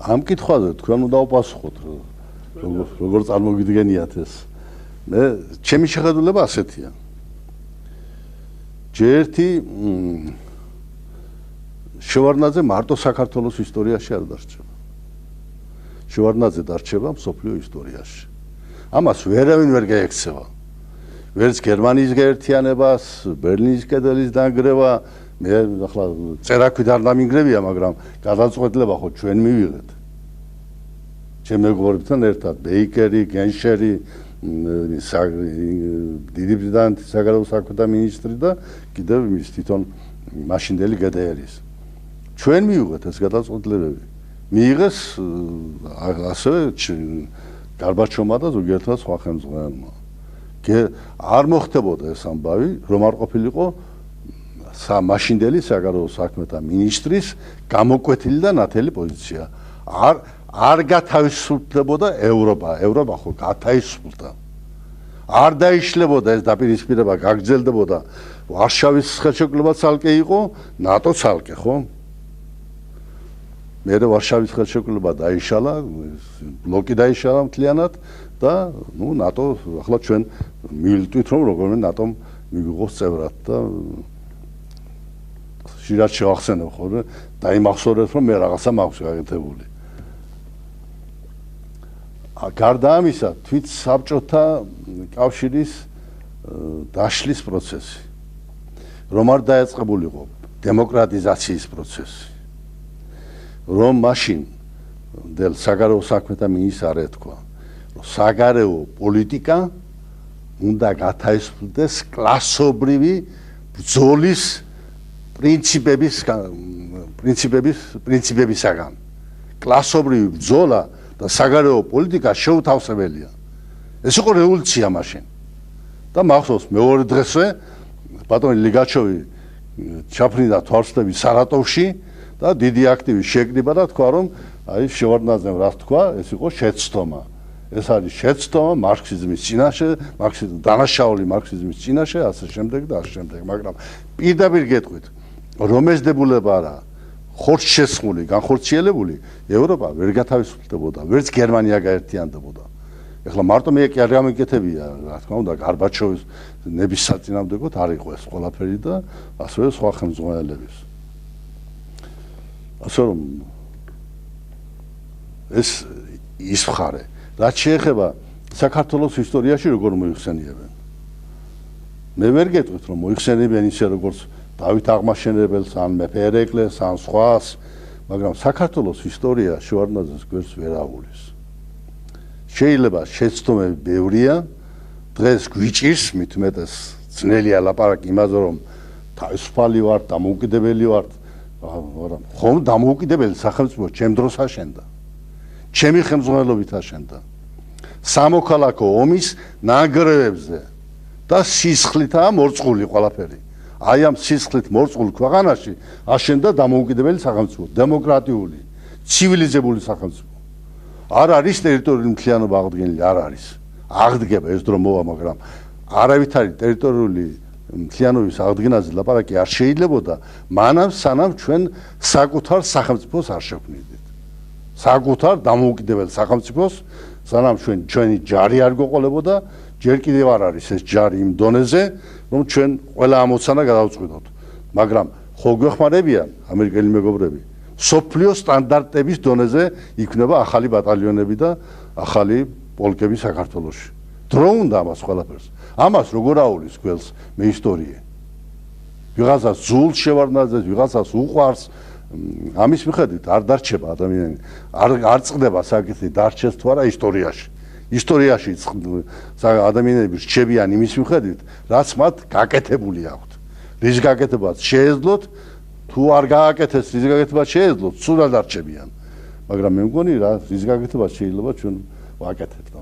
ამ კითხვაზე თქვენ უნდა უპასუხოთ, როგორ წარმოგიდგენიათ ეს. მე ჩემი შეხედულება ასეთია. ჯერთი შევარდნაძე მარტო საქართველოს ისტორიაში არ დარჩება. შევარდნაძე დარჩება მსოფლიო ისტორიაში. ამას ვერავინ ვერ გაექცევა. ვერც გერმანიის გაერთიანებას, ბერლინის კედლის დანგრევა, მე ახლა წერაქვით არ დამინგრებია, მაგრამ გადაწყვეტილება ხო ჩვენ მივიღეთ. ჩემ მეგობრებთან ერთად, ბეიკერი, გენშერი, დიდი ბრიტანეთის საგარეო საქმეთა მინისტრი და კიდევ ის თვითონ მაშინდელი GDR-ის. ჩვენ მივიღეთ ეს გადაწყვეტილებები. მიიღეს ასევე გარბაჩოვმა და ზოგიერთმა სხვა ხელმძღვანელმა. არ მოხდებოდა ეს ამბავი, რომ არ ყოფილიყო მაშინდელი საგარეო საქმეთა მინისტრის გამოკვეთილი და ნათელი პოზიცია. არ გათავისუფლებოდა ევროპა ხო გათავისუფლდა. არ დაიშლებოდა ეს დაპირისპირება, გაგრძელდებოდა. ვარშავის ხელშეკრულება ცალკე იყო, ნატო ცალკე, ხო? მე ვარშავის ხელშეკრულება დაიშალა, ბლოკი დაიშალა მთლიანად და ნატო ახლა ჩვენ მივიტვით რომ როგორმე ნატომ მივიღოს წევრად და ხშირად შევახსენებ ხოლმე დაიმახსოვრეთ რომ მე რაღაცა მაქვს გაკეთებული. გარდა ამისა, თვით საბჭოთა კავშირის დაშლის პროცესი, რომ არ დაეწყებულიყო დემოკრატიზაციის პროცესი, რომ მაშინ დელ საგარეო საქმეთა მინისტრს არ ეთქვა, რომ საგარეო პოლიტიკა უნდა გათავისუფლდეს კლასობრივი ბრძოლის პრინციპებისაგან. კლასობრივი ბრძოლა და საგარეო პოლიტიკა შეუთავსებელია. ეს იყო რევოლუცია მაშინ. და მახსოვს მეორე დღესვე ბატონი ლიგაჩოვი ჩაფრინდა თვალსწრები სარატოვში და დიდი აქტივი შეკრიბა და თქვა რომ აი შევარდნაძემ რას თქვა, ეს იყო შეცდომა. ეს არის შეცდომა მარქსიზმის წინაშე, დანაშაული მარქსიზმის წინაშე, ასე შემდეგ და ასე შემდეგ. მაგრამ პირდაპირ გეტყვით, რომ ეს დებულება არა ხორცშესხმული, განხორციელებული, ევროპა ვერ გათავისუფლდებოდა, ვერც გერმანია გაერთიანდებოდა. ეხლა მარტო მე კი არ გამიკეთებია, რა თქმა უნდა, გარბაჩოვის ნების საწინააღმდეგოდ არ იყო ეს ყველაფერი და ასევე სხვა ხელმძღვანელების. ასე რომ ეს ის მხარე, რაც შეეხება საქართველოს ისტორიაში როგორ მოიხსენიებენ. მე ვერ გეტყვით რომ მოიხსენიებენ ისე როგორც დავით აღმაშენებელს, ან მეფე ერეკლეს, ან სხვას, მაგრამ საქართველოს ისტორია შევარდნაძეს გვერდს ვერ აულის. შეიძლება შეცდომები ბევრია, დღეს გვიჭირს, მით უმეტეს ძნელია ლაპარაკი იმაზე, რომ თავისუფალი ვარ, დამოუკიდებელი ვარ, მაგრამ ხომ დამოუკიდებელი სახელმწიფო ჩემ დროს აშენდა. ჩემი ხელმძღვანელობით აშენდა. სამოქალაქო ომის ნანგრევებზე და სისხლითაა მორწყული ყველაფერი. აი ამ სისხლით მორწყულ ქვეყანაში აშენდა დამოუკიდებელი სახელმწიფო, დემოკრატიული, ცივილიზებული სახელმწიფო. არ არის ტერიტორიული მთლიანობა აღდგენილი, არ არის. აღდგება ეს დრო მოვა, მაგრამ არავითარი ტერიტორიული მთლიანობის აღდგენაზე ლაპარაკი არ შეიძლებოდა, მანამ სანამ ჩვენ საკუთარ სახელმწიფოს არ შევქმნიდით. საკუთარ დამოუკიდებელ სახელმწიფოს, სანამ ჩვენი ჯარი არ გვეყოლებოდა, ჯერ კიდევ არ არის ეს ჯარი იმ დონეზე, რომ ჩვენ ყველა ამოცანა გადავწყვიტოთ. მაგრამ ხო გვეხმარებიან ამერიკელი მეგობრები, სოფლიო სტანდარტების დონეზე იქნება ახალი ბატალიონები და ახალი პოლკები საქართველოში. დრო უნდა ამას ყველაფერს. ამას როგორ აულის გველს მე ისტორია. ვიღაცას ზულს შევარდნაძეს, ვიღაცას უყვარს, ამის მიხედვით არ დარჩება ადამიანი, არ წყდება საკითხი დარჩეს თუ არა ისტორიაში. ისტორიაში ადამიანები რჩებიან იმის მიხედვით, რაც მათ გაკეთებული აქვთ. რის გაკეთებაც შეეძლოთ, თუ არ გააკეთეს რის გაკეთებაც შეეძლოთ, სულ არ დარჩებიან. მაგრამ მე მგონი რა რის გაკეთებაც შეიძლება ჩვენ ვაკეთებთ.